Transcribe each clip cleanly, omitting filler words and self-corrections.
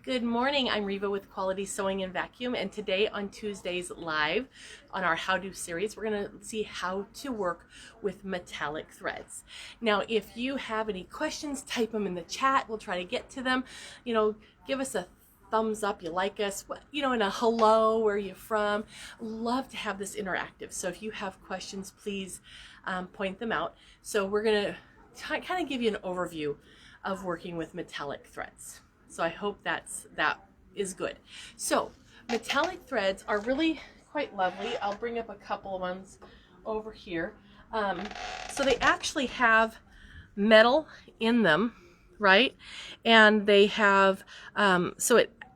Good morning, I'm Reva with Quality Sewing and Vacuum, and today on Tuesdays live on our How To series, we're going to see how to work with metallic threads. Now, if you have any questions, type them in the chat. We'll try to get to them. Give us a thumbs up, you like us, and a hello, where are you from? Love to have this interactive. So if you have questions, please point them out. So we're going to kind of give you an overview of working with metallic threads. So I hope that is good. So metallic threads are really quite lovely. I'll bring up a couple of ones over here. So they actually have metal in them, right? And they have,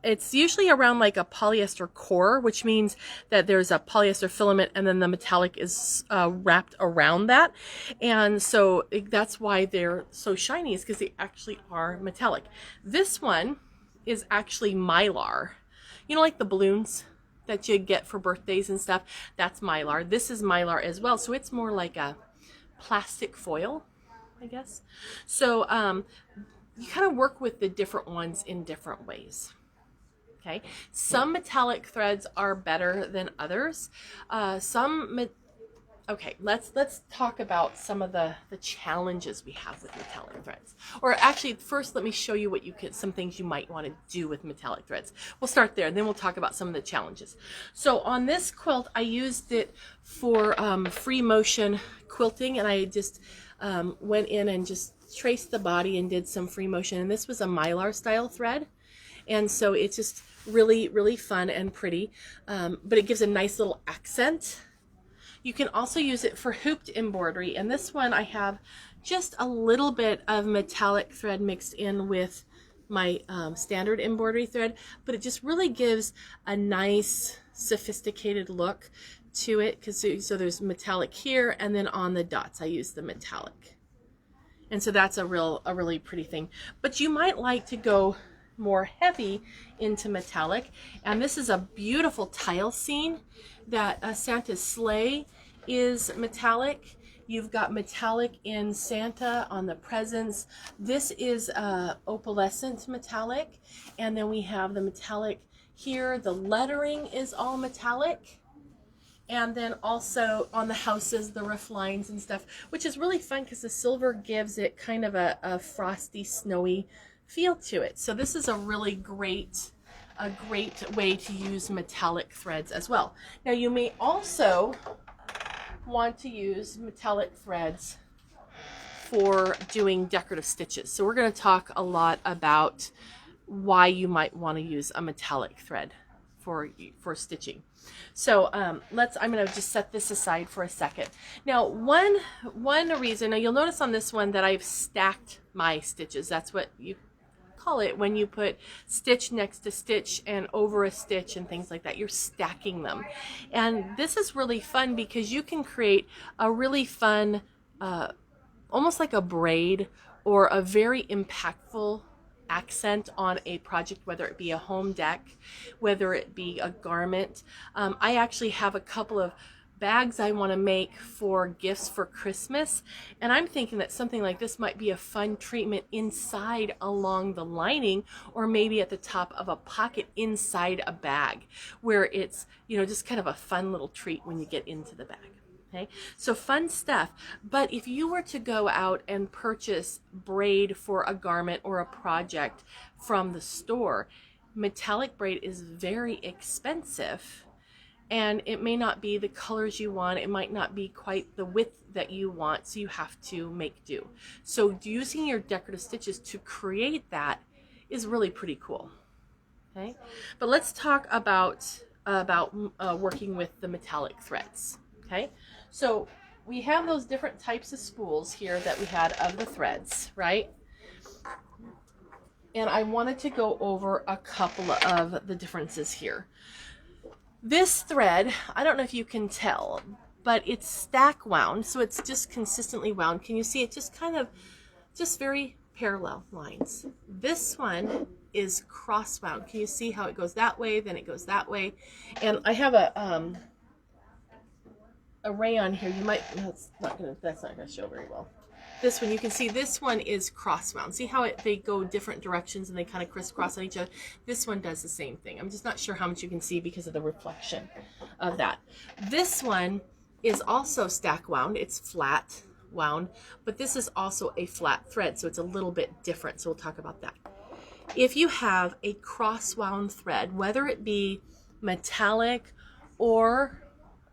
it's usually around like a polyester core, which means that there's a polyester filament and then the metallic is wrapped around that. And so that's why they're so shiny, is because they actually are metallic. This one is actually Mylar. Like the balloons that you get for birthdays and stuff, that's Mylar. This is Mylar as well. So it's more like a plastic foil, I guess. So you kind of work with the different ones in different ways. Okay, some metallic threads are better than others. Okay, let's talk about some of the challenges we have with metallic threads. Or actually, first let me show you some things you might want to do with metallic threads. We'll start there, and then we'll talk about some of the challenges. So on this quilt, I used it for free motion quilting, and I just went in and just traced the body and did some free motion. And this was a Mylar style thread. And so it's just really, really fun and pretty, but it gives a nice little accent. You can also use it for hooped embroidery. And this one I have just a little bit of metallic thread mixed in with my standard embroidery thread, but it just really gives a nice sophisticated look to it. So there's metallic here, and then on the dots I use the metallic. And so that's a really pretty thing. But you might like to go more heavy into metallic, and this is a beautiful tile scene that Santa's sleigh is metallic. You've got metallic in Santa on the presents. This is opalescent metallic, and then we have the metallic here. The lettering is all metallic, and then also on the houses, the roof lines and stuff, which is really fun because the silver gives it kind of a frosty, snowy feel to it. So this is a really great way to use metallic threads as well. Now you may also want to use metallic threads for doing decorative stitches. So we're going to talk a lot about why you might want to use a metallic thread for stitching. So I'm going to just set this aside for a second. Now one reason, now you'll notice on this one that I've stacked my stitches. That's what you call it when you put stitch next to stitch and over a stitch and things like that. You're stacking them, and this is really fun because you can create a really fun almost like a braid or a very impactful accent on a project, whether it be a home deck, whether it be a garment. I actually have a couple of bags I want to make for gifts for Christmas, and I'm thinking that something like this might be a fun treatment inside along the lining, or maybe at the top of a pocket inside a bag, where it's just kind of a fun little treat when you get into the bag. Okay, so fun stuff. But if you were to go out and purchase braid for a garment or a project from the store, metallic braid is very expensive. And it may not be the colors you want. It might not be quite the width that you want, so you have to make do. So using your decorative stitches to create that is really pretty cool. Okay, but let's talk about working with the metallic threads. Okay, so we have those different types of spools here that we had of the threads, right? And I wanted to go over a couple of the differences here. This thread, I don't know if you can tell, but it's stack wound, so it's just consistently wound. Can you see it? Just very parallel lines. This one is cross wound. Can you see how it goes that way, then it goes that way? And I have a rayon here. You might, that's not gonna show very well. This one, you can see this one is cross wound. See how they go different directions and they kind of crisscross on each other? This one does the same thing. I'm just not sure how much you can see because of the reflection of that. This one is also stack wound. It's flat wound, but this is also a flat thread, so it's a little bit different. So we'll talk about that. If you have a cross wound thread, whether it be metallic or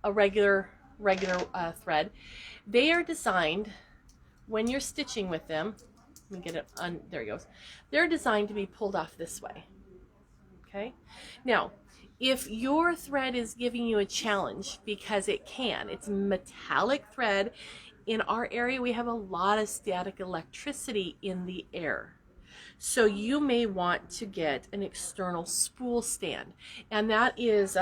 a regular thread, they are designed, when you're stitching with them, let me get it on, there it goes. They're designed to be pulled off this way. Okay? Now, if your thread is giving you a challenge, because it's metallic thread, in our area we have a lot of static electricity in the air. So you may want to get an external spool stand, and that is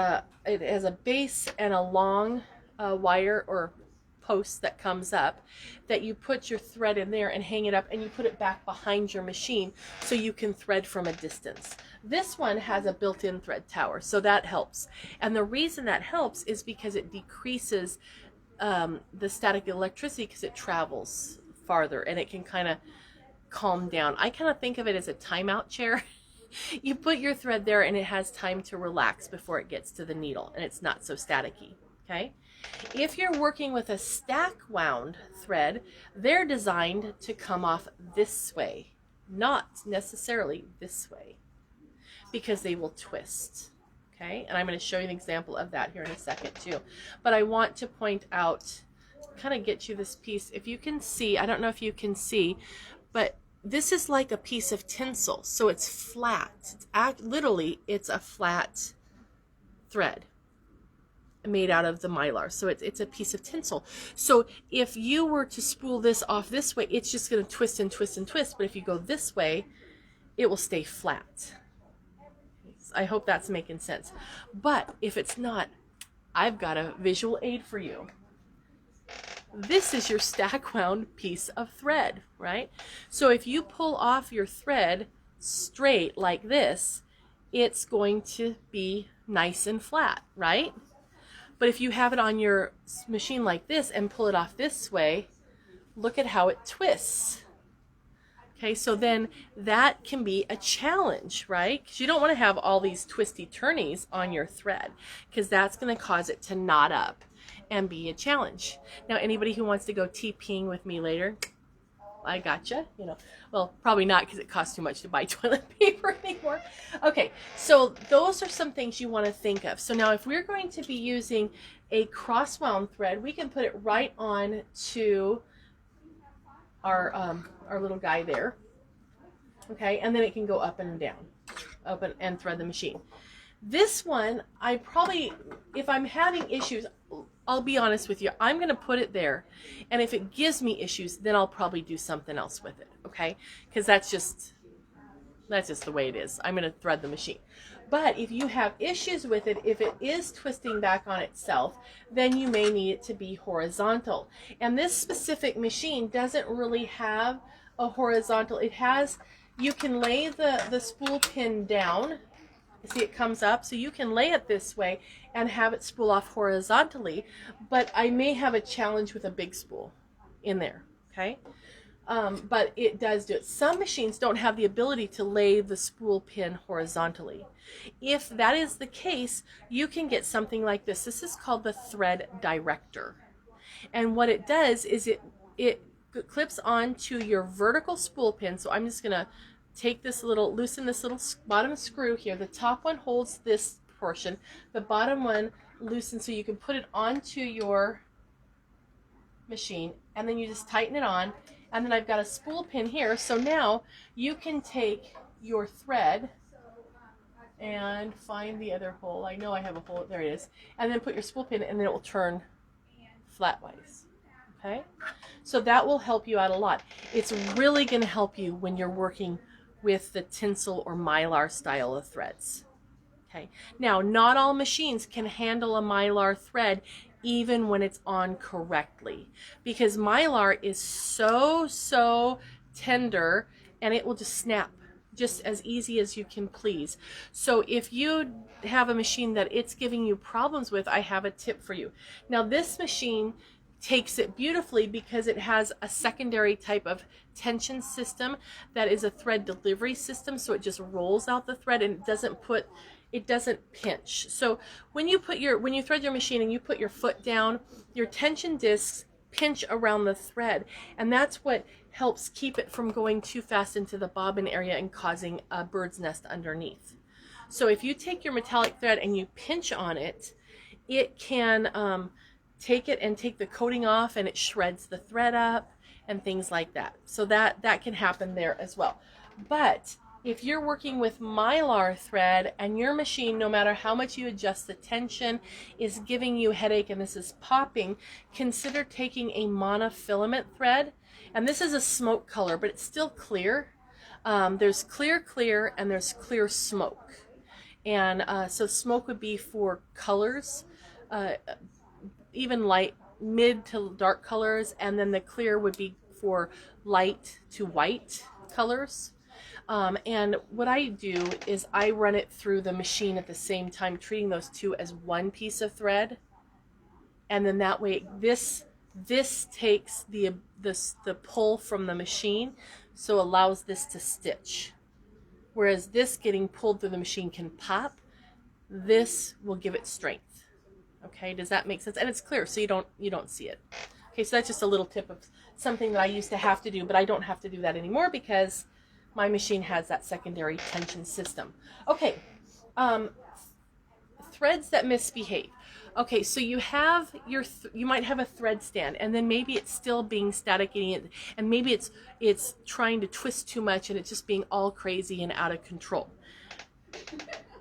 it has a base and a long wire or post that comes up that you put your thread in there and hang it up, and you put it back behind your machine so you can thread from a distance. This one has a built-in thread tower, so that helps. And the reason that helps is because it decreases the static electricity, because it travels farther and it can kind of calm down. I kind of think of it as a timeout chair. You put your thread there and it has time to relax before it gets to the needle, and it's not so staticky. Okay? If you're working with a stack wound thread, they're designed to come off this way, not necessarily this way, because they will twist. Okay? And I'm going to show you an example of that here in a second too. But I want to point out, kind of get you this piece. If you can see, I don't know if you can see, but this is like a piece of tinsel. So it's flat. Literally, it's a flat thread made out of the Mylar. So it's a piece of tinsel. So if you were to spool this off this way, it's just going to twist and twist and twist. But if you go this way, it will stay flat. I hope that's making sense. But if it's not, I've got a visual aid for you. This is your stack wound piece of thread, right? So if you pull off your thread straight like this, it's going to be nice and flat, right? But if you have it on your machine like this and pull it off this way, look at how it twists. Okay, so then that can be a challenge, right? Because you don't want to have all these twisty turnies on your thread, because that's going to cause it to knot up and be a challenge. Now, anybody who wants to go TPing with me later, I gotcha. Well, probably not, because it costs too much to buy toilet paper anymore. Okay, so those are some things you want to think of. So now if we're going to be using a cross wound thread, we can put it right on to our little guy there. Okay, and then it can go up and down, up and thread the machine. This one, if I'm having issues, I'll be honest with you, I'm going to put it there, and if it gives me issues, then I'll probably do something else with it, okay? Because that's just the way it is. I'm going to thread the machine. But if you have issues with it, if it is twisting back on itself, then you may need it to be horizontal. And this specific machine doesn't really have a horizontal. It has, you can lay the spool pin down. See, it comes up, so you can lay it this way and have it spool off horizontally, but I may have a challenge with a big spool in there, okay? But it does do it. Some machines don't have the ability to lay the spool pin horizontally. If that is the case, you can get something like this. This is called the thread director. And what it does is it clips onto your vertical spool pin. So I'm just going to take this loosen this little bottom screw here. The top one holds this portion. The bottom one loosens so you can put it onto your machine, and then you just tighten it on. And then I've got a spool pin here. So now you can take your thread and find the other hole. I know I have a hole. There it is. And then put your spool pin, and then it will turn flatwise. Okay? So that will help you out a lot. It's really going to help you when you're working with the tinsel or Mylar style of threads. Okay. Now, not all machines can handle a Mylar thread even when it's on correctly, because Mylar is so tender and it will just snap just as easy as you can please. So if you have a machine that it's giving you problems with, I have a tip for you. Now, this machine takes it beautifully because it has a secondary type of tension system that is a thread delivery system, so it just rolls out the thread and it doesn't pinch. So when you thread your machine and you put your foot down, your tension discs pinch around the thread, and that's what helps keep it from going too fast into the bobbin area and causing a bird's nest underneath. So if you take your metallic thread and you pinch on it, it can take it and take the coating off, and it shreds the thread up and things like that. So that can happen there as well. But if you're working with Mylar thread and your machine, no matter how much you adjust the tension, is giving you a headache and this is popping, consider taking a monofilament thread. And this is a smoke color, but it's still clear. There's clear, and there's clear smoke. And so smoke would be for colors, even light, mid to dark colors, and then the clear would be for light to white colors. And what I do is I run it through the machine at the same time, treating those two as one piece of thread. And then that way this takes the pull from the machine, so allows this to stitch. Whereas this getting pulled through the machine can pop, this will give it strength. Okay, does that make sense? And it's clear, so you don't see it. Okay, so that's just a little tip of something that I used to have to do, but I don't have to do that anymore because my machine has that secondary tension system. Okay, threads that misbehave. Okay, so you have you might have a thread stand, and then maybe it's still being static, and maybe it's trying to twist too much, and it's just being all crazy and out of control.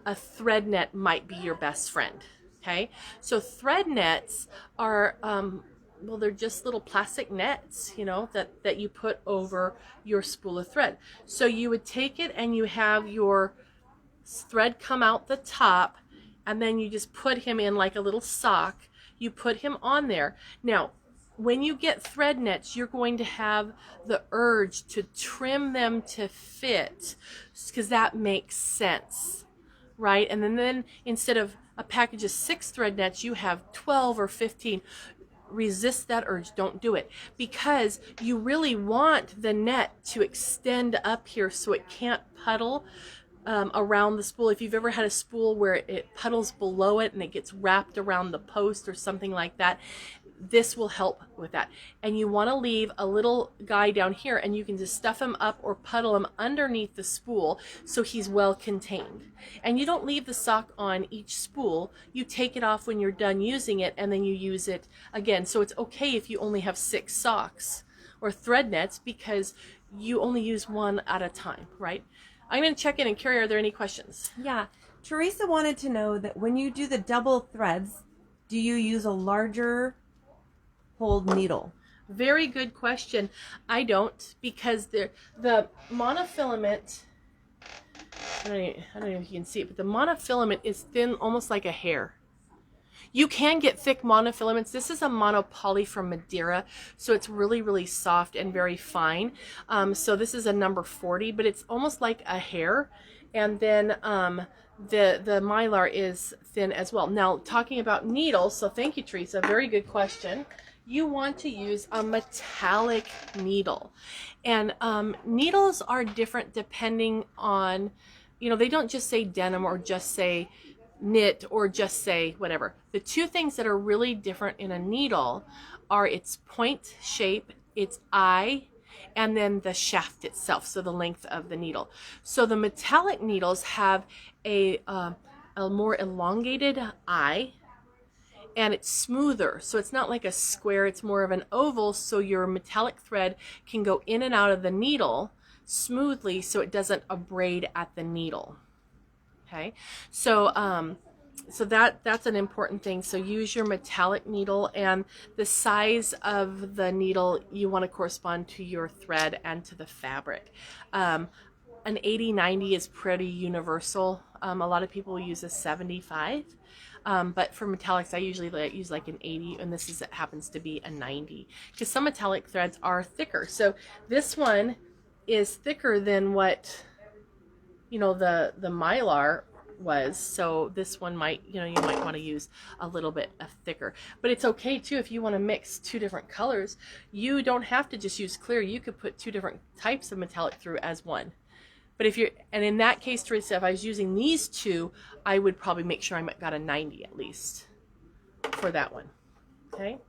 A thread net might be your best friend. Okay, so thread nets are well, they're just little plastic nets, you know, that you put over your spool of thread. So you would take it and you have your thread come out the top, and then you just put him in like a little sock. You put him on there. Now, when you get thread nets, you're going to have the urge to trim them to fit, because that makes sense, right? And then instead of a package of 6 thread nets, you have 12 or 15. Resist that urge. Don't do it, because you really want the net to extend up here so it can't puddle around the spool. If you've ever had a spool where it puddles below it and it gets wrapped around the post or something like that, this will help with that. And you want to leave a little guy down here, and you can just stuff him up or puddle him underneath the spool so he's well contained. And you don't leave the sock on each spool. You take it off when you're done using it, and then you use it again. So it's okay if you only have 6 socks or thread nets, because you only use one at a time, right? I'm going to check in, and Carrie, are there any questions? Yeah, Teresa wanted to know that when you do the double threads, do you use a larger hold needle? Very good question. I don't, because the monofilament, I don't know if you can see it, but the monofilament is thin, almost like a hair. You can get thick monofilaments. This is a monopoly from Madeira, so it's really, really soft and very fine. So this is a number 40, but it's almost like a hair. And then the Mylar is thin as well. Now, talking about needles, so thank you, Teresa, very good question. You want to use a metallic needle. And needles are different depending on, you know, they don't just say denim or just say knit or just say whatever. The two things that are really different in a needle are its point shape, its eye, and then the shaft itself, so the length of the needle. So the metallic needles have a more elongated eye, and it's smoother, so it's not like a square, it's more of an oval, so your metallic thread can go in and out of the needle smoothly so it doesn't abrade at the needle. Okay, so that's an important thing. So use your metallic needle, and the size of the needle you want to correspond to your thread and to the fabric. An 80-90 is pretty universal. A lot of people use a 75, but for metallics I usually use like an 80, and happens to be a 90, because some metallic threads are thicker. So this one is thicker than what, you know, the Mylar was. So this one might, you might want to use a little bit thicker. But it's okay too if you want to mix two different colors. You don't have to just use clear. You could put two different types of metallic through as one. But if you're, and in that case, Teresa, if I was using these two, I would probably make sure I got a 90 at least for that one. Okay.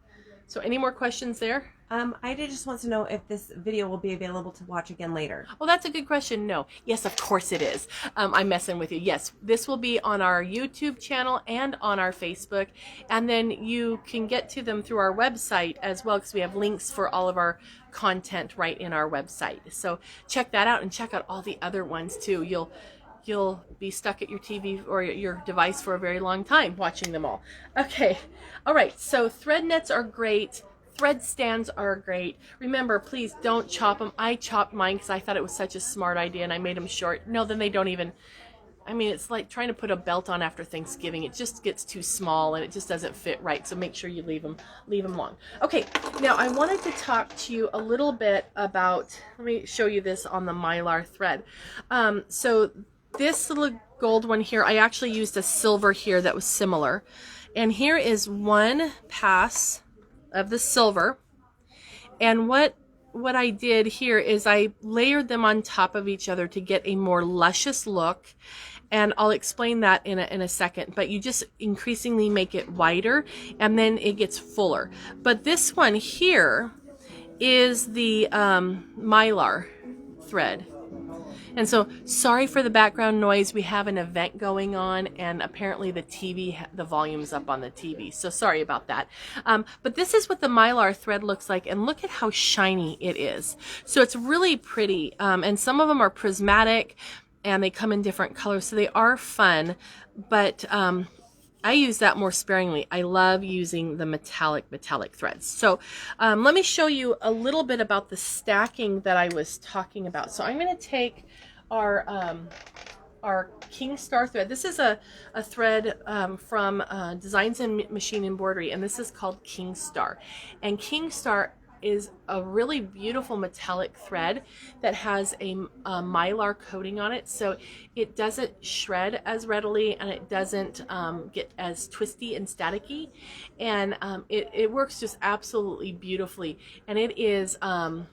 So any more questions there? I just want to know if this video will be available to watch again later. Well, that's a good question. No. Yes, of course it is. I'm messing with you. Yes, this will be on our YouTube channel and on our Facebook. And then you can get to them through our website as well, because we have links for all of our content right in our website. So check that out and check out all the other ones too. You'll be stuck at your TV or your device for a very long time watching them all. Okay. All right. So thread nets are great. Thread stands are great. Remember, please don't chop them. I chopped mine because I thought it was such a smart idea and I made them short. No, then they don't even, I mean, it's like trying to put a belt on after Thanksgiving. It just gets too small and it just doesn't fit right. So make sure you leave them long. Okay, now I wanted to talk to you a little bit about, let me show you this on the Mylar thread. So this little gold one here, I actually used a silver here that was similar. And here is one pass of the silver, and what I did here is I layered them on top of each other to get a more luscious look, and I'll explain that in a second. But you just increasingly make it wider and then it gets fuller. But this one here is the Mylar thread. And so, sorry for the background noise. We have an event going on, and apparently the TV, the volume's up on the TV. So sorry about that. But this is what the Mylar thread looks like, and look at how shiny it is. So it's really pretty, and some of them are prismatic, and they come in different colors, so they are fun. But I use that more sparingly. I love using the metallic threads. So let me show you a little bit about the stacking that I was talking about. So I'm going to take our King Star thread. This is a thread from Designs and Machine Embroidery, and this is called King Star. And King Star is a really beautiful metallic thread that has a Mylar coating on it, so it doesn't shred as readily and it doesn't get as twisty and staticky, and it works just absolutely beautifully. And it is oh,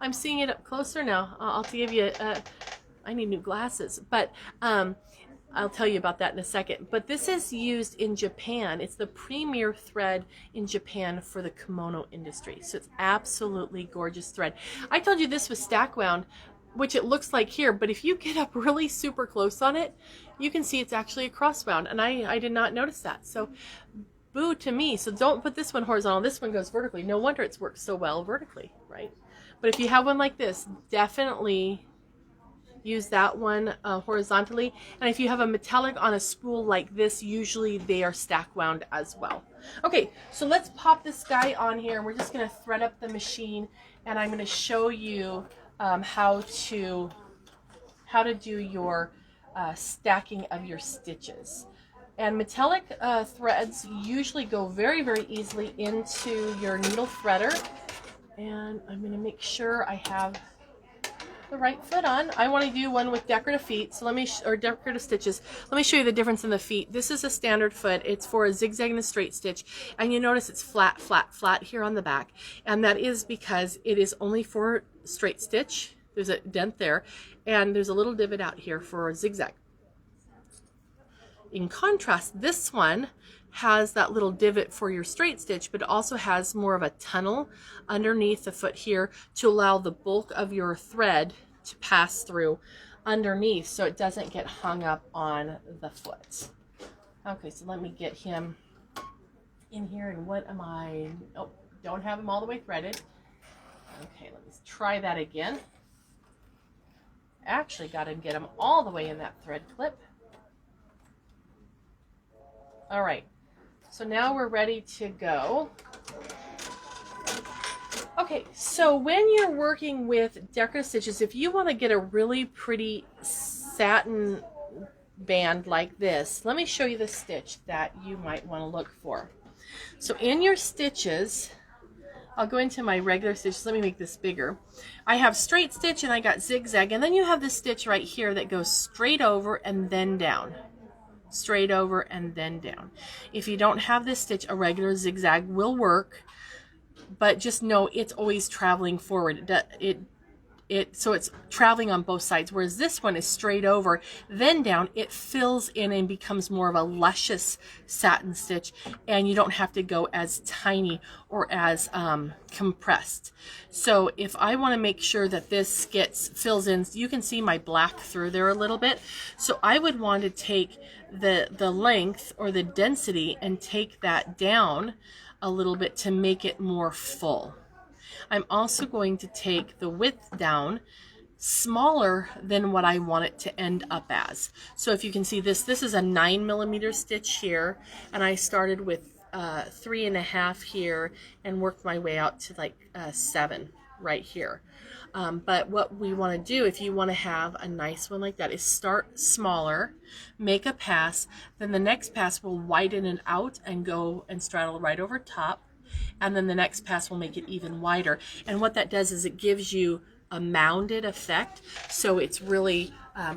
I'm seeing it up closer now. I'll give you I need new glasses, but I'll tell you about that in a second. But this is used in Japan. It's the premier thread in Japan for the kimono industry. So it's absolutely gorgeous thread. I told you this was stack wound, which it looks like here, but if you get up really super close on it, you can see it's actually a cross wound, and I did not notice that. So boo to me. So don't put this one horizontal. This one goes vertically. No wonder it's worked so well vertically, right? But if you have one like this, definitely use that one horizontally. And if you have a metallic on a spool like this, usually they are stack wound as well. Okay, so let's pop this guy on here. We're just going to thread up the machine, and I'm going to show you how to do your stacking of your stitches. And metallic threads usually go very, very easily into your needle threader. And I'm going to make sure I have the right foot on. I want to do one with decorative feet, so or decorative stitches. Let me show you the difference in the feet. This is a standard foot. It's for a zigzag and a straight stitch, and you notice it's flat, flat, flat here on the back, and that is because it is only for straight stitch. There's a dent there, and there's a little divot out here for a zigzag. In contrast, this one has that little divot for your straight stitch, but it also has more of a tunnel underneath the foot here to allow the bulk of your thread to pass through underneath so it doesn't get hung up on the foot. Okay, so let me get him in here, and what am I, oh, don't have him all the way threaded. Okay, let's try that again. Actually got to get him all the way in that thread clip. All right, so now we're ready to go. Okay, so when you're working with decorative stitches, if you want to get a really pretty satin band like this, let me show you the stitch that you might want to look for. So in your stitches, I'll go into my regular stitches. Let me make this bigger. I have straight stitch and I got zigzag, and then you have this stitch right here that goes straight over and then down. Straight over and then down. If you don't have this stitch, a regular zigzag will work, but just know it's always traveling forward. So it's traveling on both sides, whereas this one is straight over, then down. It fills in and becomes more of a luscious satin stitch, and you don't have to go as tiny or as compressed. So if I want to make sure that this fills in, you can see my black through there a little bit. So I would want to take the length or the density and take that down a little bit to make it more full. I'm also going to take the width down smaller than what I want it to end up as. So if you can see this is a 9mm stitch here, and I started with 3.5 here and worked my way out to like 7 right here. But what we want to do, if you want to have a nice one like that, is start smaller, make a pass, then the next pass will widen it out and go and straddle right over top. And then the next pass will make it even wider. And what that does is it gives you a mounded effect. So it's really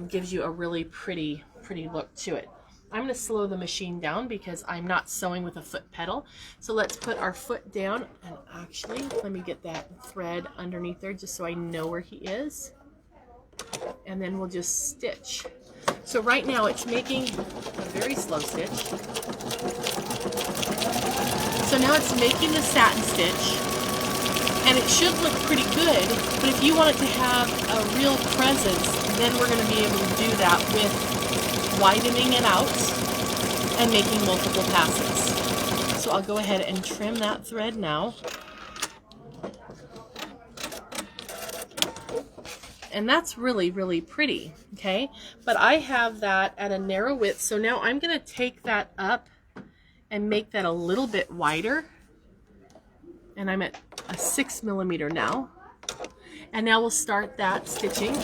gives you a really pretty look to it. I'm going to slow the machine down because I'm not sewing with a foot pedal. So let's put our foot down, and actually let me get that thread underneath there just so I know where he is. And then we'll just stitch. So right now it's making a very slow stitch. So now it's making the satin stitch, and it should look pretty good, but if you want it to have a real presence, then we're going to be able to do that with widening it out and making multiple passes. So I'll go ahead and trim that thread now. And that's really, really pretty, okay? But I have that at a narrow width, so now I'm going to take that up and make that a little bit wider. And I'm at a 6mm now. And now we'll start that stitching.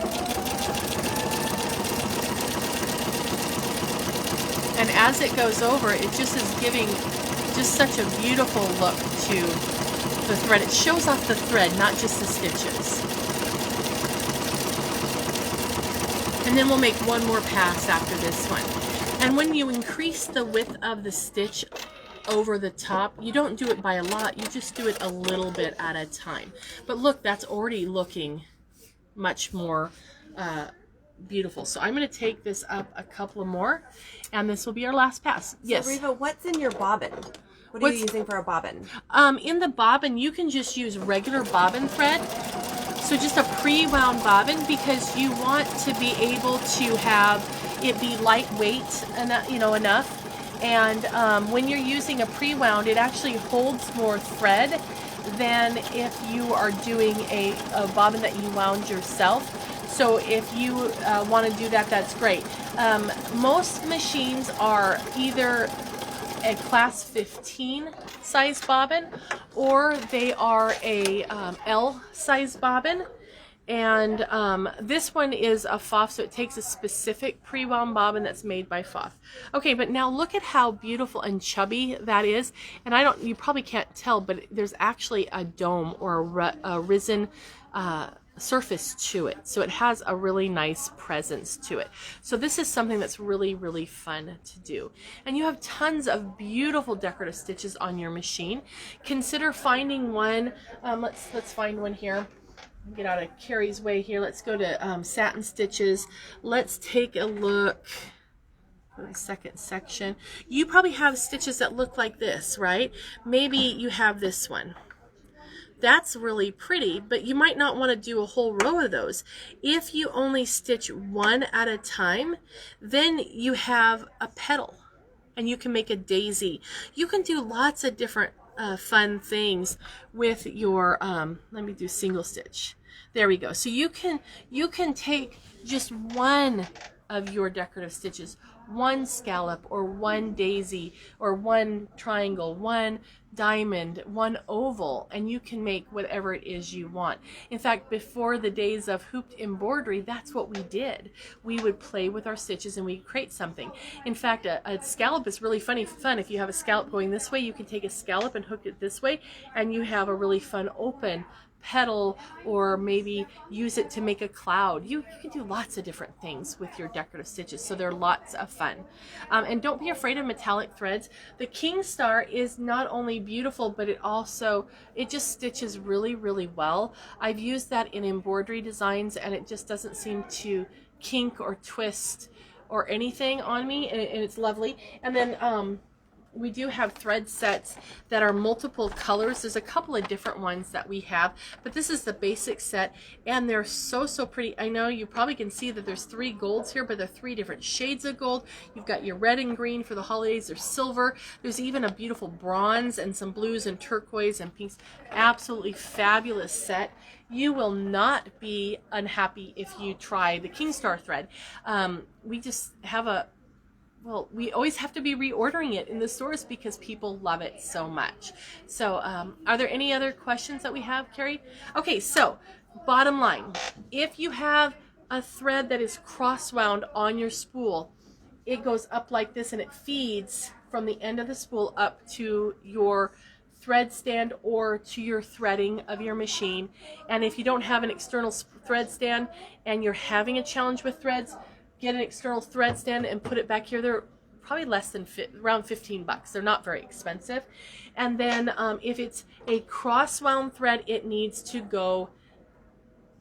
And as it goes over, it just is giving just such a beautiful look to the thread. It shows off the thread, not just the stitches. And then we'll make one more pass after this one. And when you increase the width of the stitch over the top, you don't do it by a lot, you just do it a little bit at a time. But look, that's already looking much more beautiful. So I'm going to take this up a couple more, and this will be our last pass. Yes. So Reva, what's in your bobbin? What are you using for a bobbin? In the bobbin, you can just use regular bobbin thread. So just a pre-wound bobbin, because you want to be able to have it be lightweight enough, enough. And when you're using a pre-wound, it actually holds more thread than if you are doing a bobbin that you wound yourself. So if you want to do that, that's great. Most machines are either a class 15 size bobbin, or they are a L size bobbin. And this one is a FOF, so it takes a specific pre-wound bobbin that's made by FOF. Okay, but now look at how beautiful and chubby that is. And you probably can't tell, but there's actually a dome or a risen surface to it. So it has a really nice presence to it. So this is something that's really, really fun to do. And you have tons of beautiful decorative stitches on your machine. Consider finding one. Let's find one here. Get out of Carrie's way here. Let's go to Satin Stitches. Let's take a look at the second section. You probably have stitches that look like this, right? Maybe you have this one. That's really pretty, but you might not want to do a whole row of those. If you only stitch one at a time, then you have a petal, and you can make a daisy. You can do lots of different fun things with your let me do single stitch. There we go. So you can take just one of your decorative stitches, one scallop or one daisy or one triangle, one diamond, one oval, and you can make whatever it is you want. In fact, before the days of hooped embroidery, that's what we did. We would play with our stitches and we'd create something. In fact, a scallop is really fun. If you have a scallop going this way, you can take a scallop and hook it this way, and you have a really fun open petal, or maybe use it to make a cloud. You can do lots of different things with your decorative stitches, so they're lots of fun. And don't be afraid of metallic threads. The King Star is not only beautiful, but it just stitches really, really well. I've used that in embroidery designs, and it just doesn't seem to kink or twist or anything on me, and it's lovely. And then we do have thread sets that are multiple colors. There's a couple of different ones that we have, but this is the basic set, and they're so pretty. I know you probably can see that there's 3 golds here, but they're 3 different shades of gold. You've got your red and green for the holidays. There's silver. There's even a beautiful bronze and some blues and turquoise and pinks. Absolutely fabulous set. You will not be unhappy if you try the King Star thread. We just have we always have to be reordering it in the stores because people love it so much. So are there any other questions that we have, Carrie? Okay, so bottom line, if you have a thread that is cross-wound on your spool, it goes up like this and it feeds from the end of the spool up to your thread stand or to your threading of your machine. And if you don't have an external thread stand and you're having a challenge with threads, get an external thread stand and put it back here. They're probably less than around 15 bucks. They're not very expensive. And then if it's a cross-wound thread, it needs to go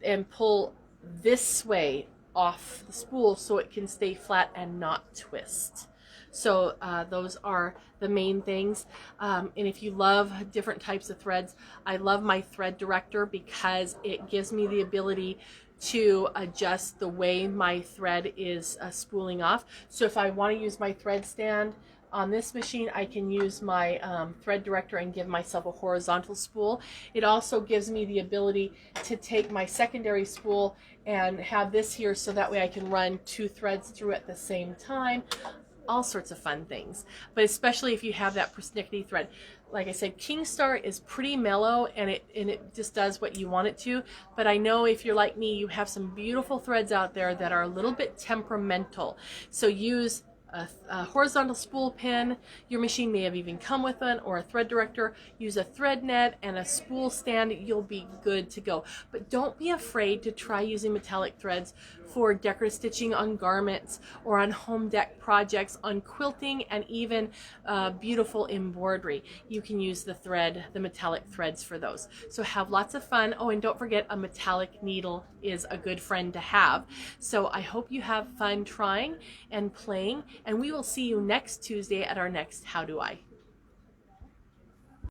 and pull this way off the spool so it can stay flat and not twist. So those are the main things. And if you love different types of threads, I love my thread director because it gives me the ability to adjust the way my thread is spooling off. So if I want to use my thread stand on this machine, I can use my thread director and give myself a horizontal spool. It also gives me the ability to take my secondary spool and have this here so that way I can run 2 threads through at the same time. All sorts of fun things, but especially if you have that persnickety thread. Like I said, King Star is pretty mellow and it just does what you want it to. But I know if you're like me, you have some beautiful threads out there that are a little bit temperamental. So use a horizontal spool pin. Your machine may have even come with one, or a thread director. Use a thread net and a spool stand. You'll be good to go. But don't be afraid to try using metallic threads for decorative stitching on garments or on home deck projects, on quilting, and even beautiful embroidery. You can use the metallic threads for those. So have lots of fun. Oh, and don't forget, a metallic needle is a good friend to have. So I hope you have fun trying and playing, and we will see you next Tuesday at our next How Do I?